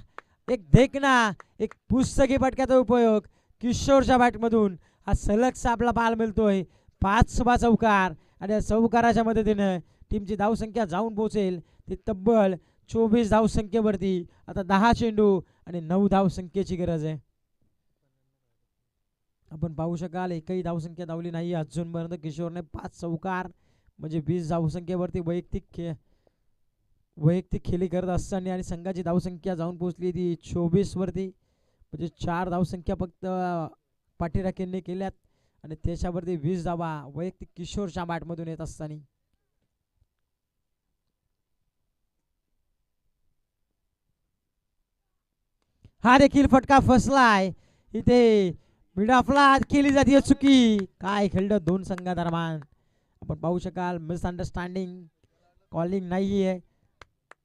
S1: एक देखना, एक पुस्तकी फटक्याचा उपयोग किशोरच्या बॅटमधून हा सलगचा आपला पाहायला मिळतोय. 5वा चौकार आणि या चौकाराच्या मदतीने टीमची धावसंख्या जाऊन पोहोचेल ती तब्बल 24 धावसंख्येवरती. आता 10 चेंडू आणि 9 धावसंख्येची गरज आहे. आपण पाहू शकाल एकही धावसंख्या धावली नाही अजूनपर्यंत. किशोरने 5 चौकार म्हणजे 20 धावसंख्येवरती वैयक्तिक खेळी करत असताना आणि संघाची धावसंख्या जाऊन पोहोचली ती 24 वरती, म्हणजे 4 धावसंख्या फक्त पाठीराखेंनी केल्यात आणि त्याच्यावरती 20 धावा वैयक्तिक किशोरच्या बॅटमधून येत असताना. हा देखील फटका फसलाय. इथे मिडाफला केली जाते चुकी. काय खेळलं 2 संघादरम्यान आपण पाहू शकाल. मिसअंडरस्टँडिंग कॉलिंग नाही आहे.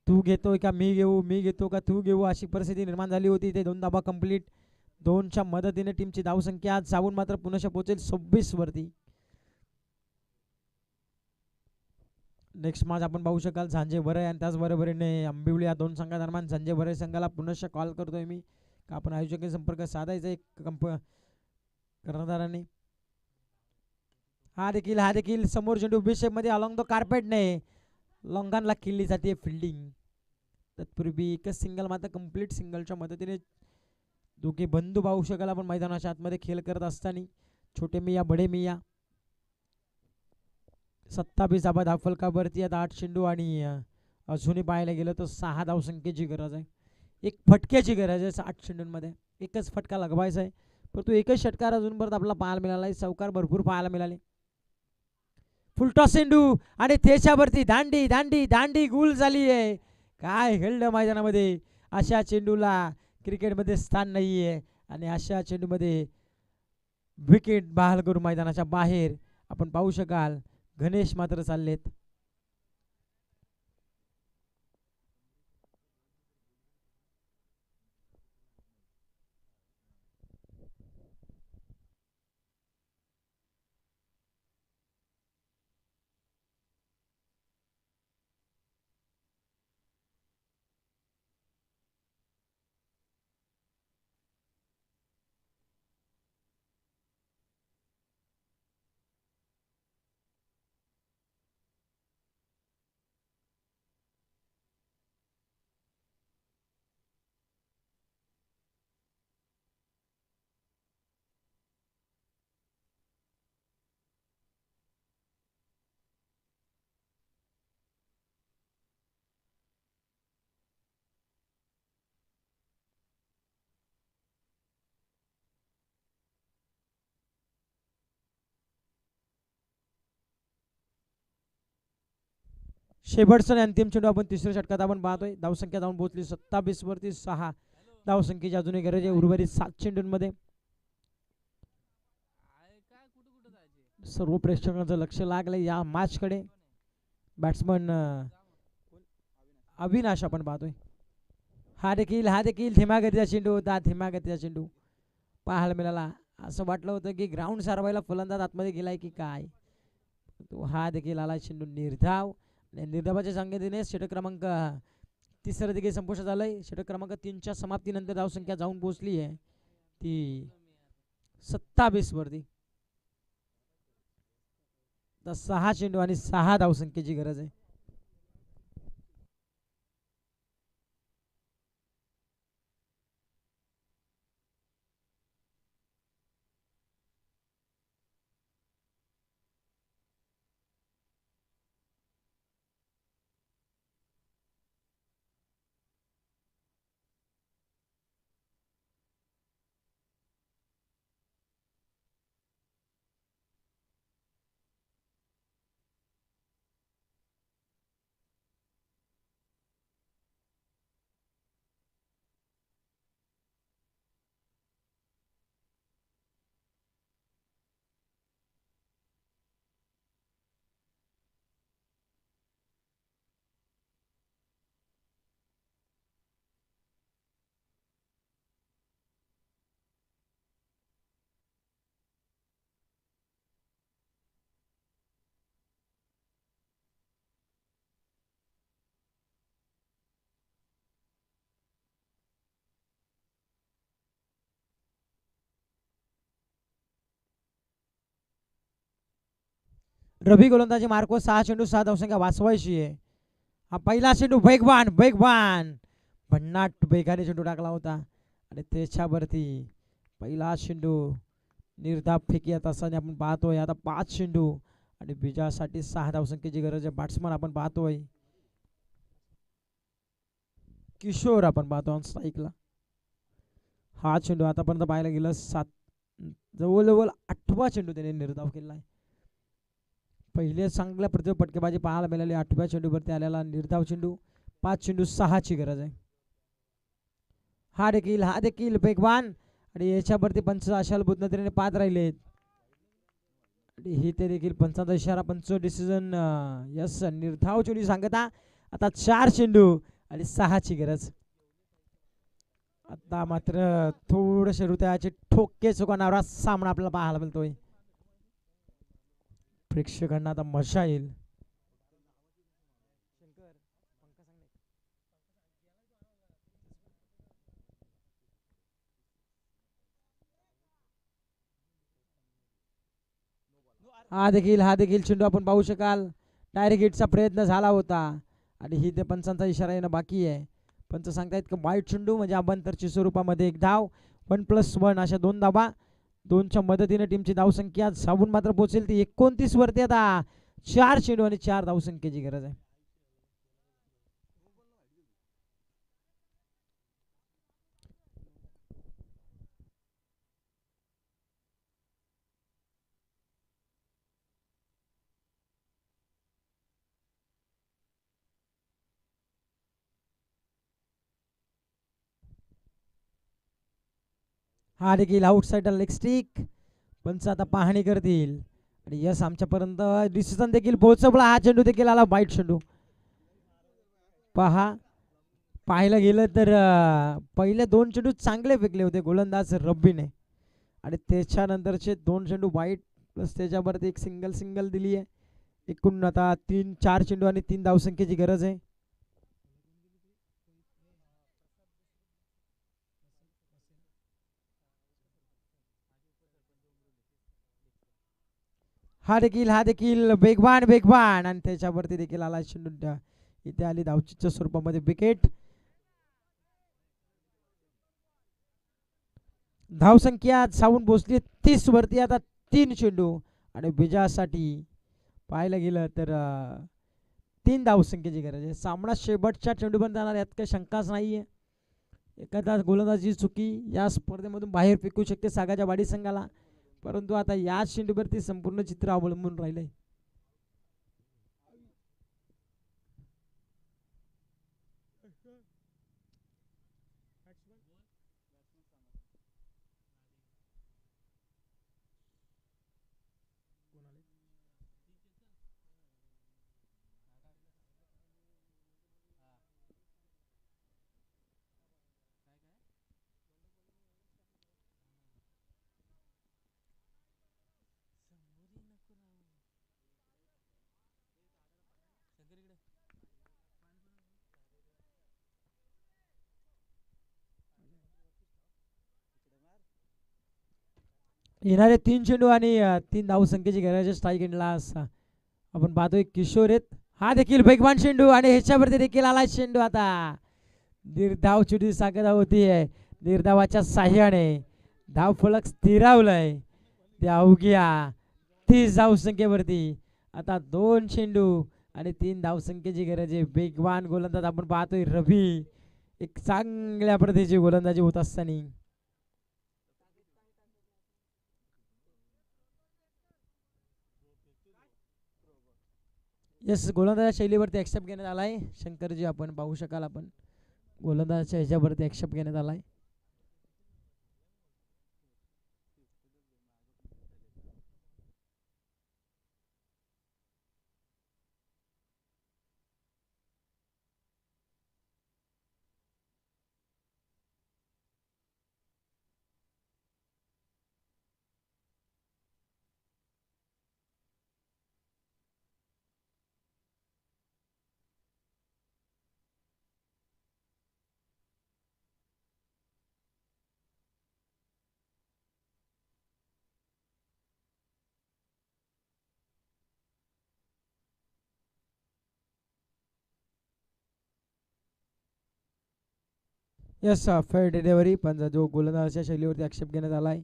S1: तू घेतोय का मी घेऊ, मी घेतो का तू घेऊ, अशी परिस्थिती निर्माण झाली होती. इथे 2 धावा कंप्लीट. 2च्या मदतीने टीमची धावसंख्या जाऊन मात्र पुनश्च पोहोचेल 26 वरती. नेक्स्ट मॅच आपण पाहू शकाल झांजे वरई आणि त्याचबरोबरीने आंबिवली या 2 संघादरम्यान. झांजे वरई संघाला पुनश्च कॉल करतोय मी का आपण आयोजकांशी संपर्क साधायचा एक कर्णधारांनी. हा देखील समोर चेंडू उभी शेपमध्ये अलॉंग द कार्पेटने लॉंगानला केली जाते फिल्डिंग. तत्पूर्वी एकच सिंगल मात्र कंप्लीट सिंगलच्या मदतीने दोघे बंधू पाहू शकाल आपण मैदानाच्या आतमध्ये खेळ करत असताना. छोटे मिया बडे मिया. 27 धावा धावफलकावरती आता 8 चेंडू आणि अजूनही पाहायला गेलं तर 6 धावसंख्येची गरज आहे. एक फटक्याची गरज आहे 8 चेंडूंमध्ये. एकच फटका लगवायचा आहे, परंतु एकच षटकार अजूनपर्यंत आपल्याला पाहायला मिळाला आहे. चौकार भरपूर पाहायला मिळाले. फुलटॉस चेंडू आणि त्याच्यावरती दांडी दांडी दांडी गुल झाली आहे. काय खेळलं मैदानामध्ये. अशा चेंडूला क्रिकेटमध्ये स्थान नाही आहे आणि अशा चेंडूमध्ये विकेट बहाल करून मैदानाच्या बाहेर आपण पाहू शकाल गणेश मात्र चाललेत. शेवटचा अंतिम चेंडू आपण तिसऱ्या षटकात आपण पाहतोय. धावसंख्या जाऊन पोहोचली 27 वरती. 6 धावसंख्येची अजूनही गरज आहे उर्वरित 7 चेंडूंमध्ये. सर्व प्रेक्षकांचं लक्ष लागलंय या मॅचकडे. बॅट्समन अविनाश आपण पाहतोय. हा देखील धीम्या चेंडू होता. धीम्या चेंडू पाहायला मिळाला. असं वाटलं होतं की ग्राउंड सारवायला फलंदाज आतमध्ये गेलाय की काय, तो हा देखील आला चेंडू निर्धाव आणि निर्धावाच्या सांगतेने षटक क्रमांक तिसरं देखील संपुष्टात झालंय. षटक क्रमांक 3च्या समाप्तीनंतर धावसंख्या जाऊन पोहोचली आहे ती 27 वरती. 6 चेंडू आणि 6 धावसंख्येची गरज आहे. रवी गोलंदाजी मार्को 6 चेंडू 6 धावसंख्या वाचवायची आहे. हा पहिला चेंडू वेगवान वेगवान भन्नाट वेगाने चेंडू टाकला होता आणि त्याच्यावरती पहिला चेंडू निर्धाव फेकी आता असताना आपण पाहतोय. आता 5 चेंडू आणि विजयासाठी 6 धावसंख्येची गरज आहे. बॅट्समन आपण पाहतोय किशोर आपण पाहतो ऑन स्ट्राईकला. हा चेंडू आतापर्यंत पाहायला गेलं जवळजवळ 8वा चेंडू त्याने निर्धाव केला आहे. पहिले चांगल्या प्रति फटकेबाजी पाहायला मिळाली. 8व्या चेंडूवरती आलेला निर्धाव चेंडू. 5 चेंडू 6ची गरज आहे. हा देखील वेगवान आणि याच्यावरती पंच आशाल बुद्धनगरीने पाहत राहिलेत आणि ही ते देखील पंचांचा इशारा. पंच डिसिजन यस निर्धाव चेंडू सांगता. आता 4 चेंडू आणि 6ची गरज. आता मात्र थोडेसे हृदयाचे ठोके चुकवणारा सामना आपल्याला पाहायला मिळतोय. प्रेक्षकांना आता मजा येईल. हा देखील चेंडू आपण पाहू शकाल डायरेक्ट हिटचा प्रयत्न झाला होता आणि ही ते पंचांचा इशारा येणं बाकी आहे. पंच सांगतायत की वाईट चेंडू म्हणजे अभ्यंतरच्या स्वरूपामध्ये 1 धाव 1+1 अशा 2 धावा. 2च्या मदतीने टीमची धावसंख्या साबून मात्र पोहोचेल ती 29 वरती. आता 4 चेंडू आणि 4 धावसंख्येची गरज आहे. हा देखील आउटसाइडर लेग स्टिक. पंच आता पाहणी करतील आणि यस आमच्यापर्यंत डिसिजन देखील पोहोचवला. हा चेंडू देखील आला वाईट चेंडू. पहा पाहायला गेलं तर पहिले 2 चेंडू चांगले फेकले होते गोलंदाज रब्बीने आणि त्याच्यानंतरचे 2 चेंडू वाईट प्लस त्याच्यावरती एक सिंगल दिली आहे. एकूण आता 4 चेंडू आणि 3 धावसंख्येची गरज आहे. हा देखील वेगवान आणि त्याच्यावरती देखील आला चेंडू. इथे आली धावचीच्या स्वरूपामध्ये विकेट. धावसंख्या सावून पोहोचली 30 वरती. आता 3 चेंडू आणि विजयासाठी पाहायला गेलं तर 3 धावसंख्येची गरज आहे. सामना शेवटच्या चेंडूपर्यंत जाणार यात काही शंकाच नाहीये. एखादा गोलंदाजी चुकी या स्पर्धेमधून बाहेर फेकू शकते सागाच्या वाडी संघाला. परंतु आता या चेंडूवरती संपूर्ण चित्र अवलंबून राहिलंय. येणारे 3 चेंडू आणि 3 धावसंख्येची गरज स्ट्राईक एंडला आपण पाहतोय किशोर आहेत. हा देखील वेगवान चेंडू आणि ह्याच्यावरती देखील आला चेंडू. आता निर्धाव चेंडू साखर होती आहे. निर्धावाच्या साह्याने धाव फलक स्थिरावलंय त्या अवघ्या 30 धावसंख्येवरती. आता 2 चेंडू आणि 3 धावसंख्येची गरज आहे. वेगवान गोलंदाज आपण पाहतोय रवी एक चांगल्या प्रतीची गोलंदाजी होत असताना. यस गोलंदाज शैलीवरती ॲक्सेप्ट घेण्यात आलाय शंकरजी. आपण पाहू शकाल आपण गोलंदाजाच्या ह्याच्यावरती ॲक्सेप्ट घेण्यात आलाय. यस फेअर डिलिव्हरी पण जो गोलंदाजाच्या शैलीवरती ॲक्सेप्ट घेण्यात आलाय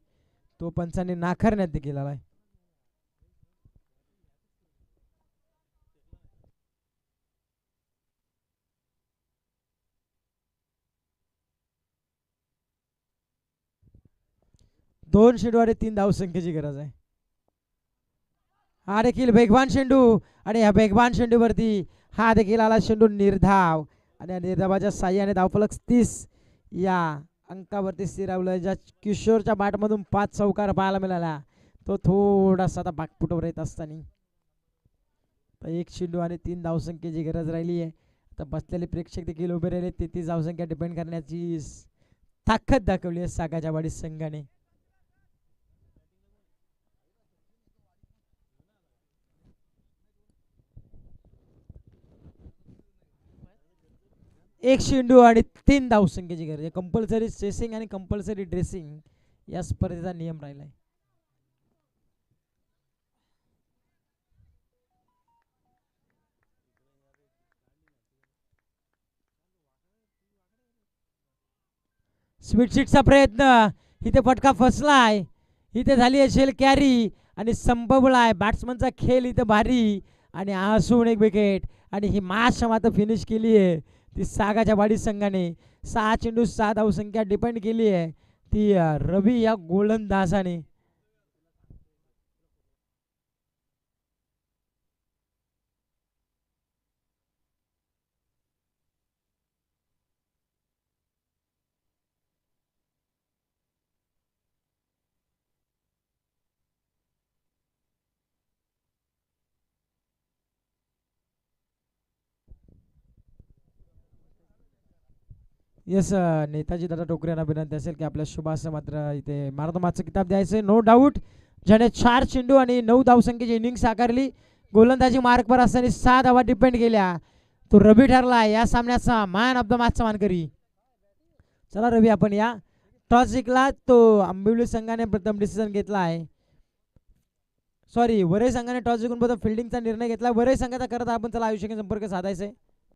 S1: तो पंचांनी नाकारण्यात देखील आलाय. दोन चेंडू आणि 3 धावसंख्येची गरज आहे. हा देखील वेगवान चेंडू आणि या वेगवान चेंडूवरती हा देखील आला चेंडू निर्धाव आणि या निर्धावाच्या साह्याने धावफलक 30 या अंकावरती स्थिरावलं. ज्या किशोरच्या बॅटमधून 5 चौकार पाहायला मिळाला तो थोडासा आता बागपुटावर येत असताना. एक चेंडू आणि 3 धावसंख्येची गरज राहिली आहे. आता बसलेले प्रेक्षक देखील उभे राहिले. 33 धावसंख्या डिपेंड करण्याची ताकद दाखवली आहे सागाच्या वाडी संघाने. एक चेंडू आणि 3 धावसंख्येची गरज आहे. कंपल्सरी चेसिंग आणि कंपल्सरी ड्रेसिंग या स्पर्धेचा नियम राहिलाय. स्वीट शीटचा प्रयत्न इथे फटका फसलाय. इथे झाली असेल कॅरी आणि संपवलाय बॅट्समनचा खेळ इथे भारी आणि असून एक विकेट आणि ही मॅच मात्र फिनिश केली आहे ती सागाच्या वाडी संघाने. 6 चेंडू 6 धावसंख्या डिपेंड केली आहे ती रवी या गोलंदाजाने. येस नेताजी दादा टोकरे यांना विनंती असेल की आपल्या शुभास मात्र इथे मारतो किताब द्यायचं नो डाऊट. ज्याने 4 चेंडू आणि 9 धावसंख्येची इनिंग साकारली. गोलंदाजी मार्कवर असताना 6 धावा डिपेंड केल्या. तो रवी ठरला या सामन्याचा मॅन ऑफ द मॅचचा मानकरी. चला रवी आपण या टॉस जिंकला तो आंबिवली संघाने प्रथम डिसिजन घेतला आहे. सॉरी वरई संघाने टॉस जिंकून प्रथम फिल्डिंगचा निर्णय घेतला. वरई संघाचा करत आपण चला आयुष्याने संपर्क साधायचा आहे.